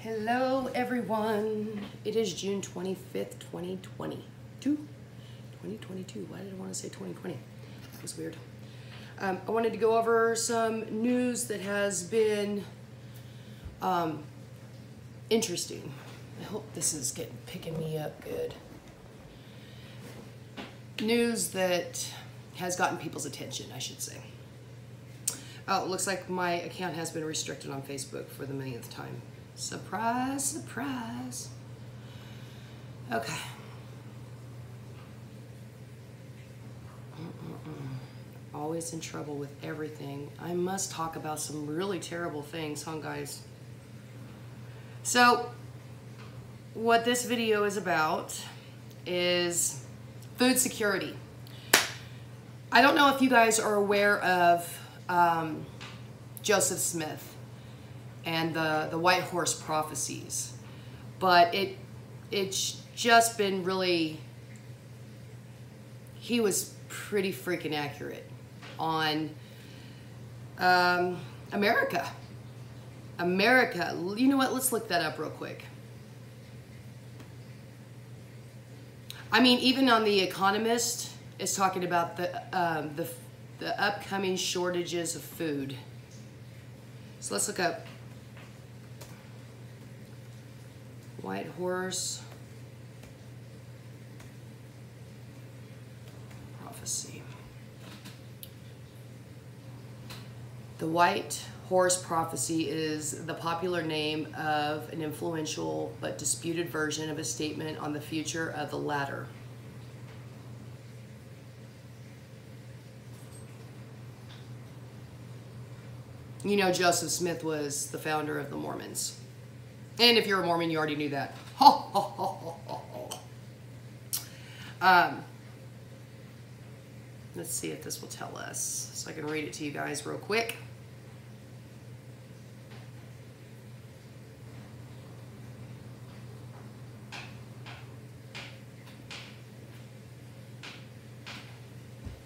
Hello everyone. It is June 25th, 2022. 2022. Why did I want to say 2020? That was weird. I wanted to go over some news that has been interesting. I hope this is picking me up good. News that has gotten people's attention, I should say. Oh, it looks like my account has been restricted on Facebook for the millionth time. Surprise, surprise. Okay. Always in trouble with everything. I must talk about some really terrible things, huh, guys? So, what this video is about is food security. I don't know if you guys are aware of Joseph Smith and the White Horse prophecies, but it's just been really, he was pretty freaking accurate on America. You know what, let's look that up real quick. I mean, even on The Economist, it's talking about the upcoming shortages of food. So let's look up White Horse prophecy. The White Horse prophecy is the popular name of an influential but disputed version of a statement on the future of the latter. You know, Joseph Smith was the founder of the Mormons. And if you're a Mormon, you already knew that. Let's see if this will tell us. So I can read it to you guys real quick.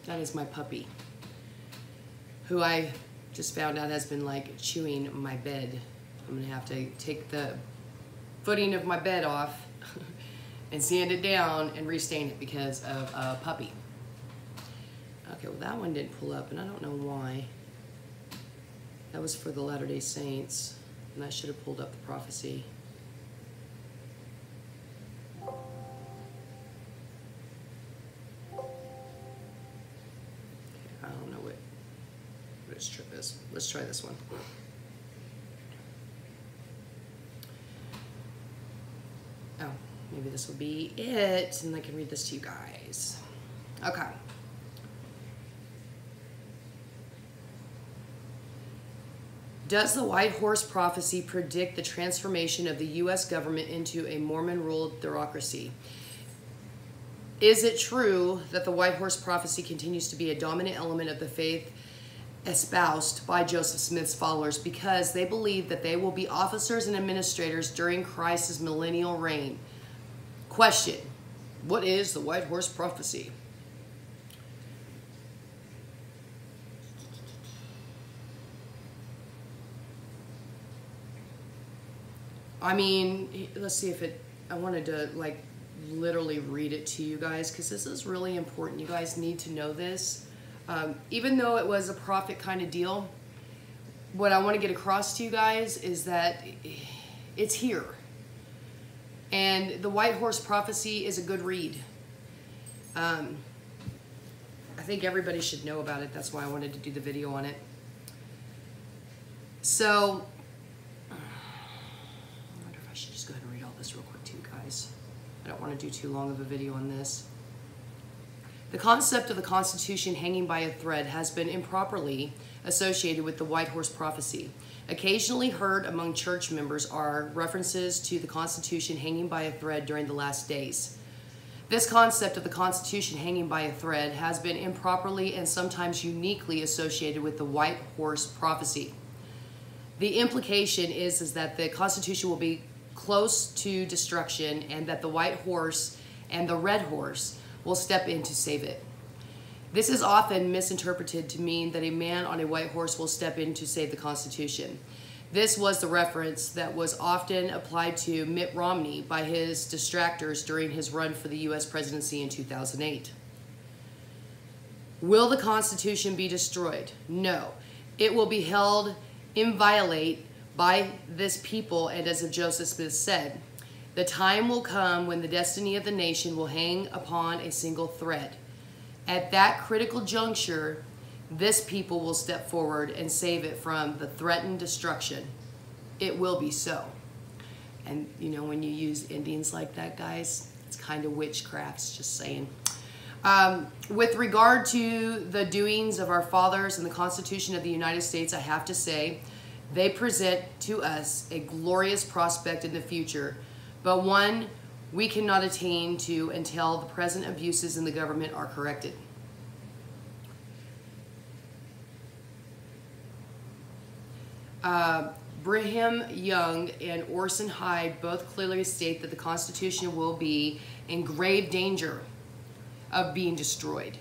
That is my puppy, who I just found out has been like chewing my bed. I'm gonna have to take the footing of my bed off and sand it down and restain it because of a puppy. Okay, well that one didn't pull up and I don't know why. That was for the Latter-day Saints and that should have pulled up the prophecy. I don't know what its trip is. Let's try this one. Oh, maybe this will be it, and I can read this to you guys. Okay. Does the White Horse prophecy predict the transformation of the U.S. government into a Mormon-ruled theocracy? Is it true that the White Horse prophecy continues to be a dominant element of the faith espoused by Joseph Smith's followers because they believe that they will be officers and administrators during Christ's millennial reign? Question: what is the White Horse prophecy? I mean, let's see if it, I wanted to like literally read it to you guys because this is really important. You guys need to know this. Even though it was a prophet kind of deal, what I want to get across to you guys is that it's here. And the White Horse prophecy is a good read. I think everybody should know about it. That's why I wanted to do the video on it. So, I wonder if I should just go ahead and read all this real quick to you guys. I don't want to do too long of a video on this. The concept of the Constitution hanging by a thread has been improperly associated with the White Horse prophecy. Occasionally heard among church members are references to the Constitution hanging by a thread during the last days. This concept of the Constitution hanging by a thread has been improperly and sometimes uniquely associated with the White Horse prophecy. The implication is that the Constitution will be close to destruction and that the White Horse and the Red Horse will step in to save it. This is often misinterpreted to mean that a man on a white horse will step in to save the Constitution. This was the reference that was often applied to Mitt Romney by his distractors during his run for the U.S. presidency in 2008. Will the Constitution be destroyed? No. It will be held inviolate by this people, and as Joseph Smith said, the time will come when the destiny of the nation will hang upon a single thread. At that critical juncture, this people will step forward and save it from the threatened destruction. It will be so. And you know, when you use Indians like that, guys, it's kind of witchcraft, just saying. With regard to the doings of our fathers and the Constitution of the United States, I have to say, they present to us a glorious prospect in the future, but one we cannot attain to until the present abuses in the government are corrected. Brigham Young and Orson Hyde both clearly state that the Constitution will be in grave danger of being destroyed.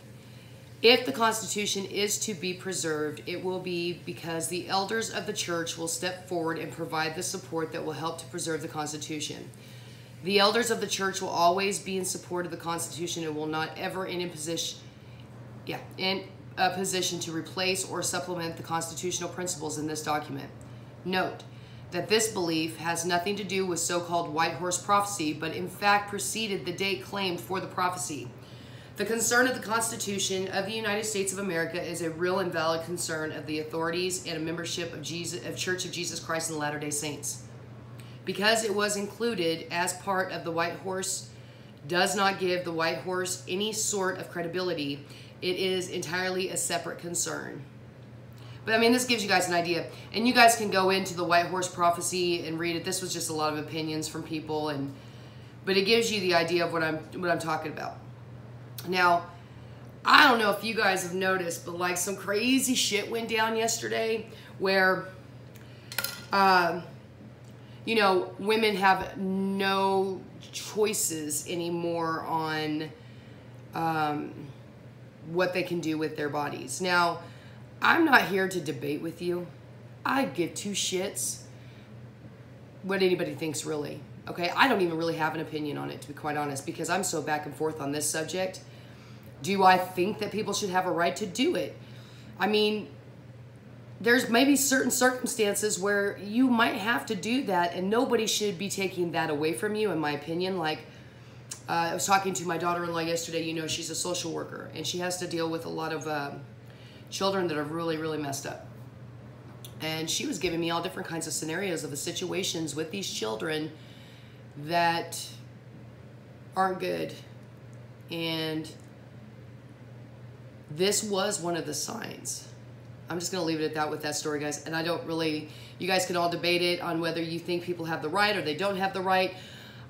If the Constitution is to be preserved, it will be because the elders of the church will step forward and provide the support that will help to preserve the Constitution. The elders of the church will always be in support of the Constitution and will not ever in a position to replace or supplement the constitutional principles in this document. Note that this belief has nothing to do with so-called White Horse prophecy, but in fact preceded the date claimed for the prophecy. The concern of the Constitution of the United States of America is a real and valid concern of the authorities and a membership of Church of Jesus Christ and Latter-day Saints. Because it was included as part of the White Horse does not give the White Horse any sort of credibility. It is entirely a separate concern. But I mean, this gives you guys an idea. And you guys can go into the White Horse prophecy and read it. This was just a lot of opinions from people, but it gives you the idea of what I'm talking about. Now, I don't know if you guys have noticed, but like some crazy shit went down yesterday where, you know, women have no choices anymore on what they can do with their bodies. Now, I'm not here to debate with you. I give two shits what anybody thinks, really. Okay, I don't even really have an opinion on it, to be quite honest, because I'm so back and forth on this subject. Do I think that people should have a right to do it? I mean, there's maybe certain circumstances where you might have to do that, and nobody should be taking that away from you, in my opinion. Like, I was talking to my daughter-in-law yesterday. You know, she's a social worker, and she has to deal with a lot of children that are really, really messed up. And she was giving me all different kinds of scenarios of the situations with these children that aren't good. And this was one of the signs. I'm just going to leave it at that with that story, guys. And I don't really, you guys can all debate it on whether you think people have the right or they don't have the right.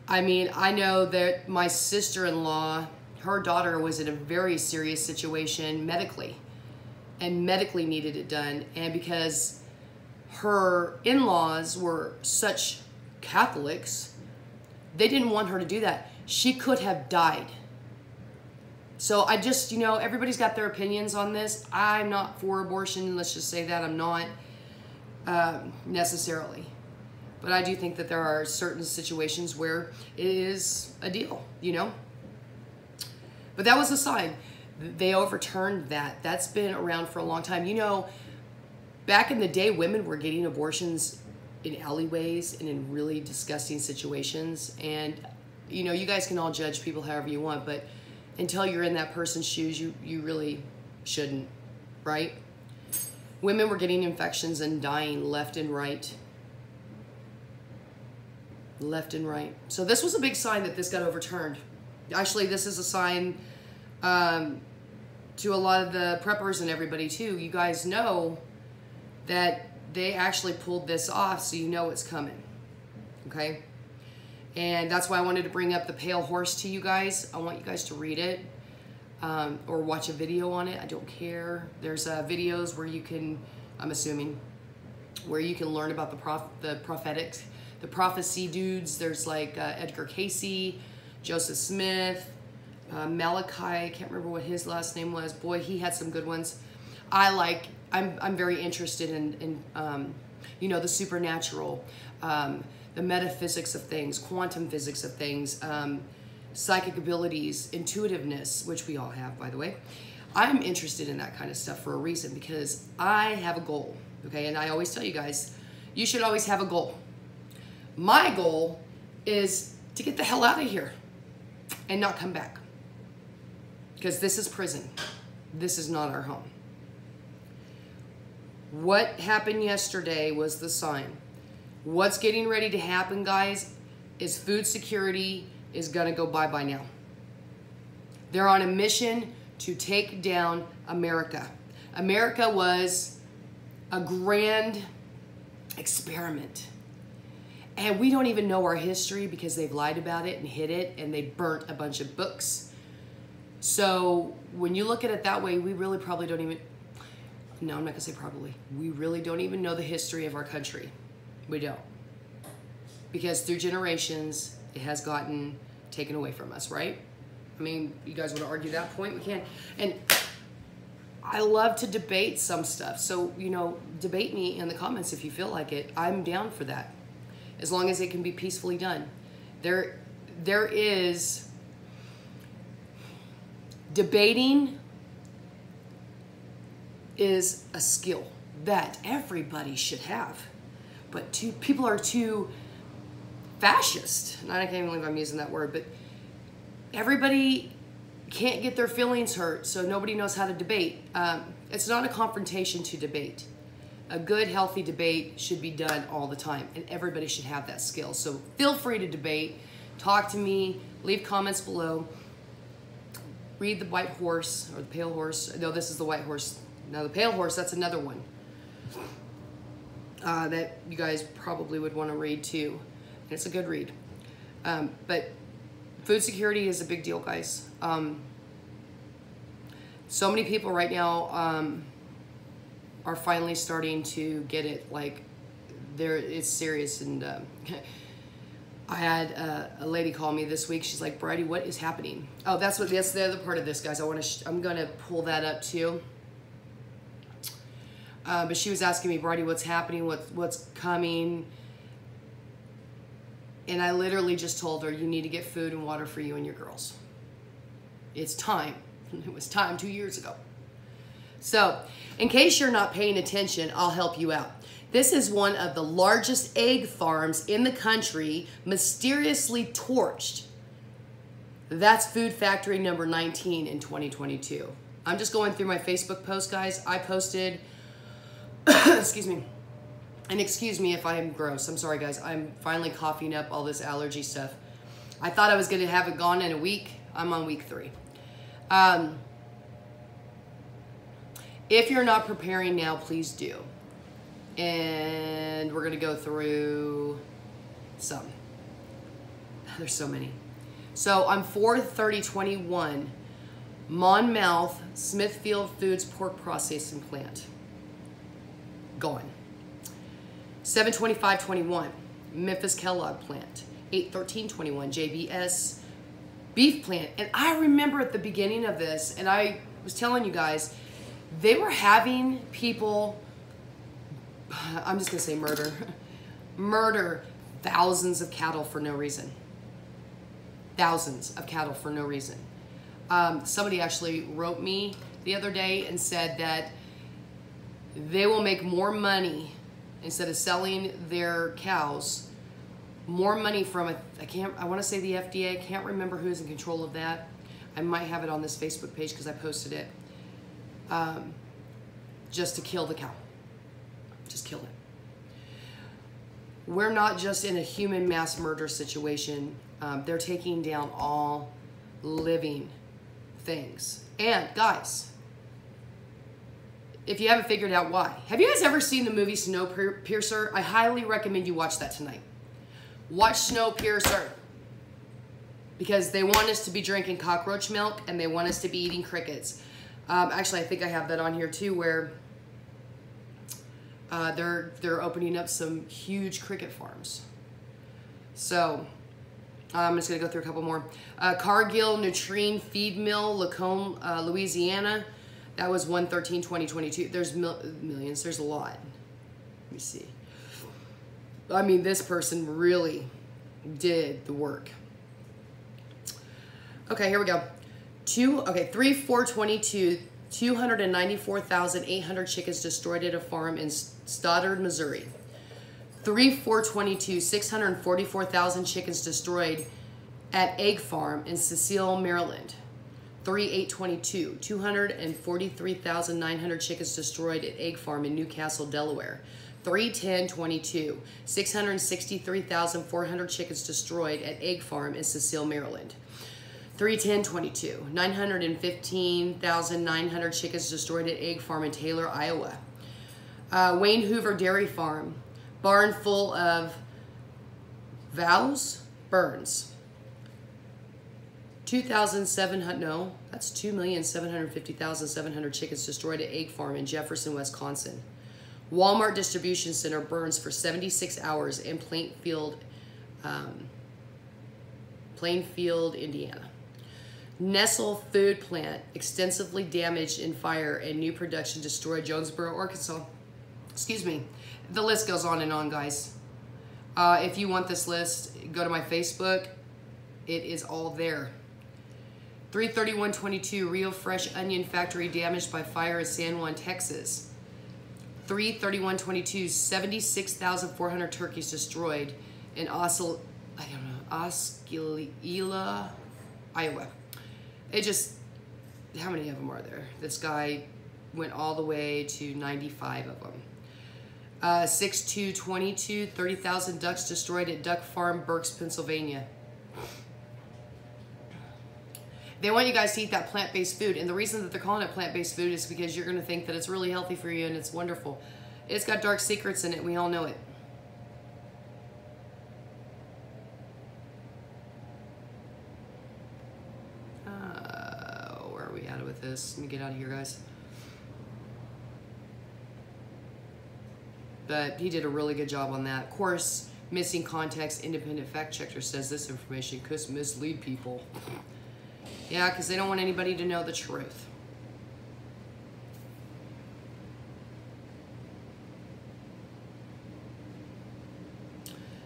I mean, I know that my sister-in-law, her daughter was in a very serious situation medically, and medically needed it done. And because her in-laws were such Catholics, they didn't want her to do that. She could have died. So I just, you know, everybody's got their opinions on this. I'm not for abortion. Let's just say that I'm not necessarily. But I do think that there are certain situations where it is a deal, you know. But that was a sign. They overturned that. That's been around for a long time. You know, back in the day, women were getting abortions in alleyways and in really disgusting situations. And, you know, you guys can all judge people however you want, but until you're in that person's shoes, you really shouldn't, right? Women were getting infections and dying left and right. Left and right. So this was a big sign that this got overturned. Actually, this is a sign to a lot of the preppers and everybody too. You guys know that they actually pulled this off, so you know it's coming. Okay? And that's why I wanted to bring up the Pale Horse to you guys. I want you guys to read it or watch a video on it. I don't care. There's videos where you can, I'm assuming, where you can learn about the prophecy dudes. There's like Edgar Cayce, Joseph Smith, Malachi. I can't remember what his last name was. Boy, he had some good ones. I'm very interested in you know, the supernatural, the metaphysics of things, quantum physics of things, psychic abilities, intuitiveness, which we all have, by the way. I'm interested in that kind of stuff for a reason, because I have a goal, okay? And I always tell you guys, you should always have a goal. My goal is to get the hell out of here and not come back, because this is prison. This is not our home. What happened yesterday was the sign. What's getting ready to happen, guys, is food security is gonna go bye-bye now. They're on a mission to take down America. America was a grand experiment. And we don't even know our history because they've lied about it and hid it, and they burnt a bunch of books. So when you look at it that way, we really probably don't even, no, I'm not gonna say probably. We really don't even know the history of our country. We don't. Because through generations, it has gotten taken away from us, right? I mean, you guys want to argue that point? We can. And I love to debate some stuff. So, you know, debate me in the comments if you feel like it. I'm down for that, as long as it can be peacefully done. There is debating is a skill that everybody should have, but people are too fascist. And I can't even believe I'm using that word, but everybody can't get their feelings hurt, so nobody knows how to debate. It's not a confrontation to debate. A good, healthy debate should be done all the time, and everybody should have that skill. So feel free to debate, talk to me, leave comments below, read The White Horse, or The Pale Horse. No, this is The White Horse. Now, The Pale Horse, that's another one that you guys probably would want to read too. And it's a good read. But food security is a big deal, guys. So many people right now are finally starting to get it. Like, it's serious. And I had a lady call me this week. She's like, "Bridie, what is happening?" Oh, that's the other part of this, guys. I'm gonna pull that up too. But she was asking me, "Bridie, what's happening? What's coming?" And I literally just told her, you need to get food and water for you and your girls. It's time. It was time 2 years ago. So, in case you're not paying attention, I'll help you out. This is one of the largest egg farms in the country, mysteriously torched. That's food factory number 19 in 2022. I'm just going through my Facebook post, guys. I posted, excuse me, and excuse me if I am gross. I'm sorry, guys. I'm finally coughing up all this allergy stuff. I thought I was going to have it gone in a week. I'm on week 3. If you're not preparing now, please do. And we're going to go through some. There's so many. So on 4/30/21, Monmouth Smithfield Foods Pork Processing Plant. Gone. 7/25/21, Memphis Kellogg Plant. 8/13/21, JBS Beef Plant. And I remember at the beginning of this, and I was telling you guys, they were having people, I'm just gonna say murder thousands of cattle for no reason. Thousands of cattle for no reason. Somebody actually wrote me the other day and said that they will make more money instead of selling their cows, more money from it. I want to say the FDA. I can't remember who's in control of that. I might have it on this Facebook page because I posted it. Just to kill the cow. Just kill it. We're not just in a human mass murder situation. They're taking down all living things. And guys, if you haven't figured out why, have you guys ever seen the movie Snowpiercer? I highly recommend you watch that tonight. Watch Snowpiercer. Because they want us to be drinking cockroach milk and they want us to be eating crickets. Actually, I think I have that on here too, where they're opening up some huge cricket farms. So I'm just gonna go through a couple more. Cargill Nutrien Feed Mill, Lacombe, Louisiana. That was 1/13/2022. There's millions. There's a lot. Let me see. I mean, this person really did the work. Okay, here we go. 3/4/22, 294,800 chickens destroyed at a farm in Stoddard, Missouri. 3/4/22, 644,000 chickens destroyed at egg farm in Cecile, Maryland. 3/8/22, 243,900 chickens destroyed at egg farm in Newcastle, Delaware. 3/10/22, 663,400 chickens destroyed at egg farm in Cecile, Maryland. 3/10/22, 915,900 chickens destroyed at egg farm in Taylor, Iowa. Wayne Hoover Dairy Farm, barn full of vows, burns. 2,750,700 chickens destroyed at egg farm in Jefferson, Wisconsin. Walmart distribution center burns for 76 hours in Plainfield, Indiana. Nestle food plant extensively damaged in fire and new production destroyed, Jonesboro, Arkansas. Excuse me. The list goes on and on, guys. If you want this list, go to my Facebook. It is all there. 3/31/22, Rio Fresh Onion Factory damaged by fire in San Juan, Texas. 3/31/22, 76,400 turkeys destroyed in Osceola, Iowa. It just, how many of them are there? This guy went all the way to 95 of them. 6/2/22, 30,000 ducks destroyed at Duck Farm, Berks, Pennsylvania. They want you guys to eat that plant-based food, and the reason that they're calling it plant-based food is because you're going to think that it's really healthy for you and it's wonderful. It's got dark secrets in it. We all know it. Where are we at with this? Let me get out of here, guys. But he did a really good job on that. Of course, missing context, independent fact checker says this information could mislead people. Yeah, because they don't want anybody to know the truth.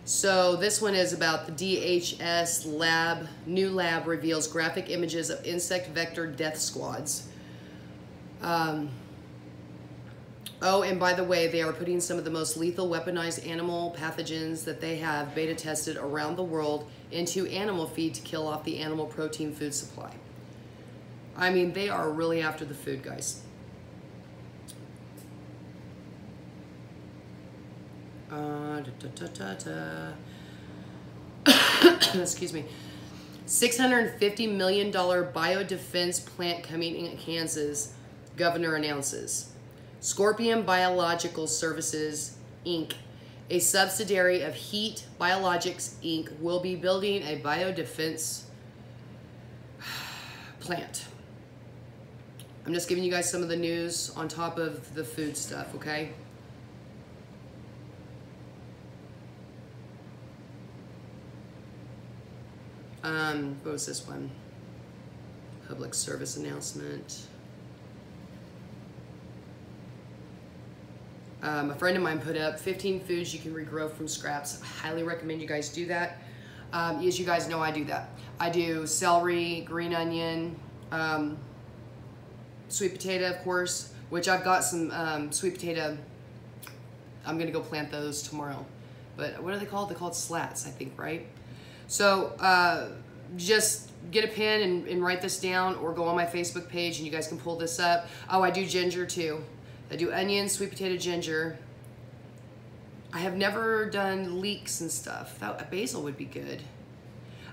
So this one is about the DHS lab. New lab reveals graphic images of insect vector death squads. Oh, and by the way, they are putting some of the most lethal weaponized animal pathogens that they have beta tested around the world into animal feed to kill off the animal protein food supply. I mean, they are really after the food, guys. Excuse me. $650 million biodefense plant coming in Kansas, governor announces. Scorpion Biological Services, Inc., a subsidiary of Heat Biologics, Inc., will be building a biodefense plant. I'm just giving you guys some of the news on top of the food stuff, okay? What was this one? Public service announcement. A friend of mine put up 15 foods you can regrow from scraps. I highly recommend you guys do that. As you guys know, I do that. I do celery, green onion, sweet potato, of course, which I've got some sweet potato. I'm going to go plant those tomorrow. But what are they called? They're called slats, I think, right? So just get a pen and write this down, or go on my Facebook page and you guys can pull this up. Oh, I do ginger too. I do onion, sweet potato, ginger. I have never done leeks and stuff. Basil would be good.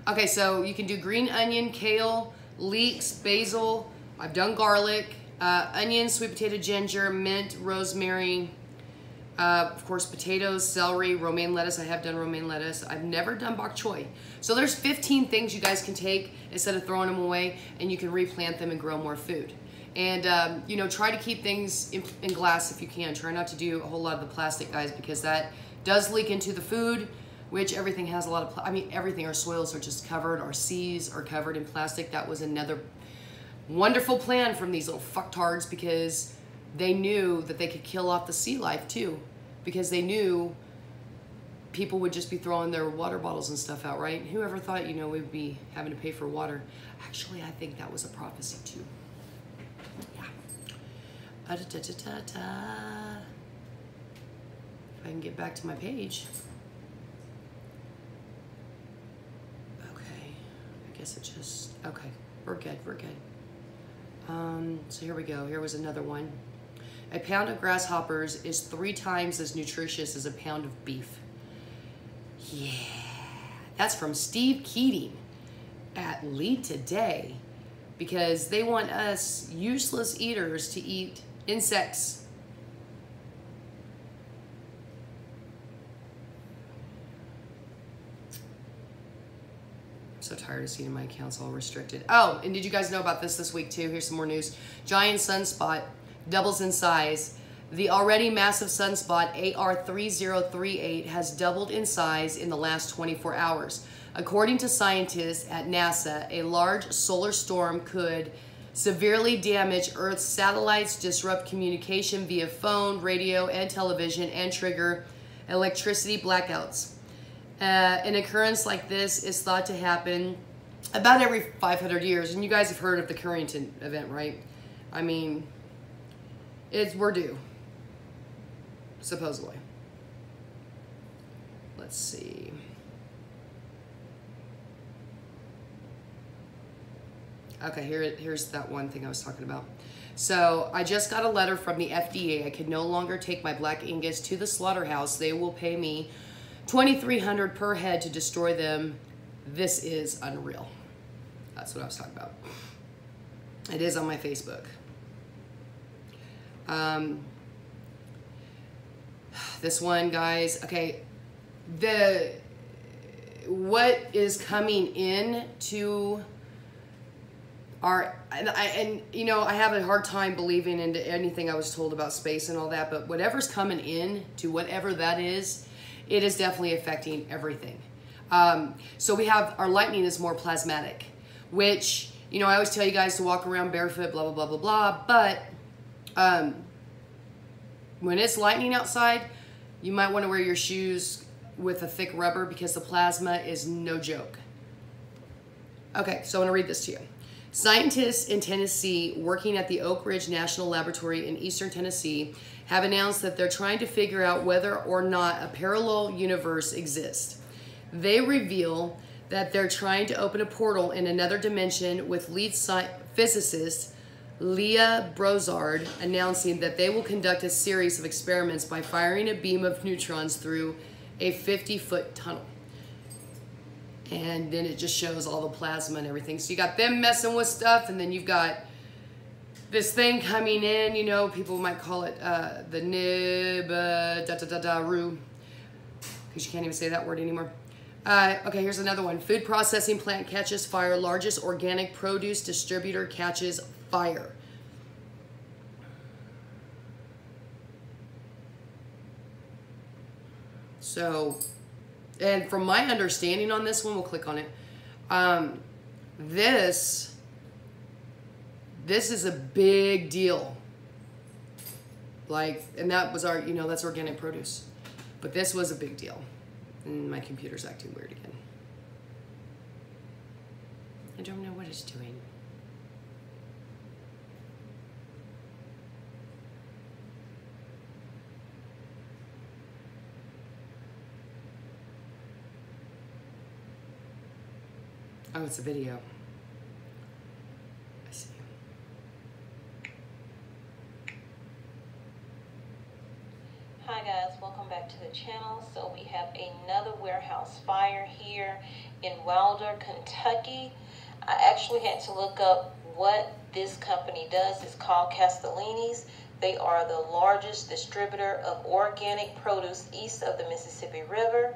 Okay, so you can do green onion, kale, leeks, basil. I've done garlic, onion, sweet potato, ginger, mint, rosemary. Of course, potatoes, celery, romaine lettuce. I have done romaine lettuce. I've never done bok choy. So there's 15 things you guys can take instead of throwing them away, and you can replant them and grow more food. And, you know, try to keep things in glass if you can. Try not to do a whole lot of the plastic, guys, because that does leak into the food, which everything has a lot of, I mean, everything. Our soils are just covered. Our seas are covered in plastic. That was another wonderful plan from these little fucktards, because they knew that they could kill off the sea life too, because they knew people would just be throwing their water bottles and stuff out, right? Whoever thought, you know, we'd be having to pay for water? Actually, I think that was a prophecy too. Yeah. If I can get back to my page. Okay, I guess it just, okay, we're good, we're good. So here we go. Here was another one. A pound of grasshoppers is 3 times as nutritious as a pound of beef. Yeah, that's from Steve Keating at Lead Today, because they want us useless eaters to eat insects. I'm so tired of seeing my accounts all restricted. Oh, and did you guys know about this week too? Here's some more news. Giant sunspot doubles in size. The already massive sunspot AR3038 has doubled in size in the last 24 hours. According to scientists at NASA, a large solar storm could severely damage Earth's satellites, disrupt communication via phone, radio, and television, and trigger electricity blackouts. An occurrence like this is thought to happen about every 500 years. And you guys have heard of the Currington event, right? I mean, we're due, supposedly. Let's see. Okay, here's that one thing I was talking about. So I just got a letter from the FDA. I can no longer take my Black Angus to the slaughterhouse. They will pay me $2,300 per head to destroy them. This is unreal. That's what I was talking about. It is on my Facebook. This one, guys. Okay, what is coming in to our, and you know, I have a hard time believing into anything I was told about space and all that, but whatever's coming in to whatever that is, it is definitely affecting everything. So we have, our lightning is more plasmatic, which, you know, I always tell you guys to walk around barefoot, blah, blah, blah, blah, blah, but when it's lightning outside, you might want to wear your shoes with a thick rubber because the plasma is no joke. Okay, so I want to read this to you. Scientists in Tennessee working at the Oak Ridge National Laboratory in eastern Tennessee have announced that they're trying to figure out whether or not a parallel universe exists. They reveal that they're trying to open a portal in another dimension, with lead physicist Leah Brozard announcing that they will conduct a series of experiments by firing a beam of neutrons through a 50-foot tunnel. And then it just shows all the plasma and everything. So you got them messing with stuff, and then you've got this thing coming in, you know, people might call it the Nib-da-da-da-da-roo, because you can't even say that word anymore. Okay, here's another one. Food processing plant catches fire. Largest organic produce distributor catches fire. So, and from my understanding on this one, we'll click on it. This is a big deal. Like, and that was our, you know, that's organic produce. But this was a big deal. And my computer's acting weird again. I don't know what it's doing. Oh, it's a video. I see. Hi guys, welcome back to the channel. So we have another warehouse fire here in Wilder, Kentucky. I actually had to look up what this company does. It's called Castellini's. They are the largest distributor of organic produce east of the Mississippi River.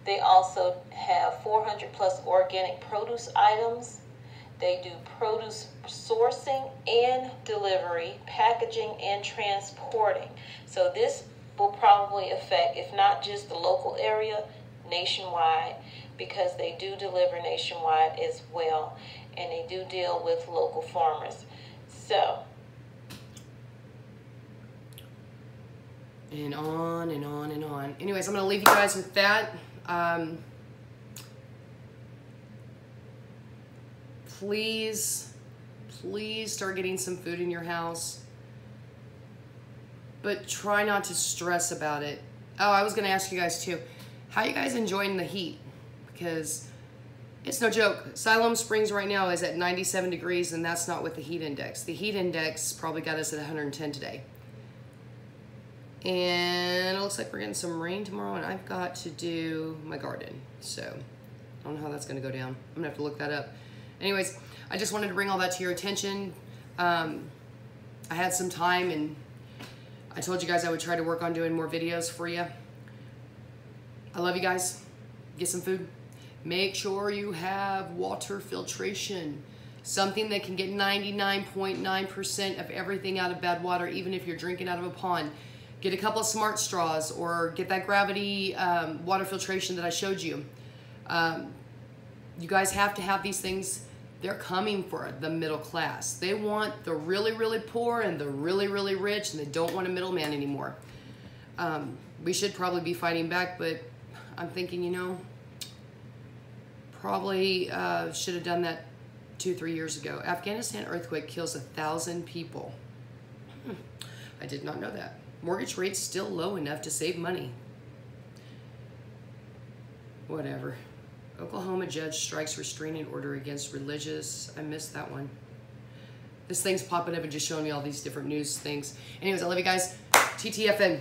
They also have 400 plus organic produce items. They do produce sourcing and delivery, packaging and transporting. So this will probably affect, if not just the local area, nationwide, because they do deliver nationwide as well, and they do deal with local farmers. So And on and on and on. Anyways, I'm going to leave you guys with that. Please start getting some food in your house. But try not to stress about it. Oh, I was going to ask you guys too. How are you guys enjoying the heat? Because it's no joke. Siloam Springs right now is at 97 degrees, and that's not with the heat index. The heat index probably got us at 110 today. And it looks like we're getting some rain tomorrow, and I've got to do my garden. So I don't know how that's going to go down. I'm going to have to look that up. Anyways, I just wanted to bring all that to your attention. I had some time, and I told you guys I would try to work on doing more videos for you. I love you guys. Get some food. Make sure you have water filtration. Something that can get 99.9% of everything out of bad water, even if you're drinking out of a pond. Get a couple of Smart Straws, or get that Gravity water filtration that I showed you. You guys have to have these things. They're coming for the middle class. They want the really, really poor and the really, really rich, and they don't want a middleman anymore. We should probably be fighting back, but I'm thinking, you know, probably should have done that 2-3 years ago. Afghanistan earthquake kills 1,000 people. I did not know that. Mortgage rates still low enough to save money. Whatever. Oklahoma judge strikes restraining order against religious. I missed that one. This thing's popping up and just showing me all these different news things. Anyways, I love you guys. TTFN.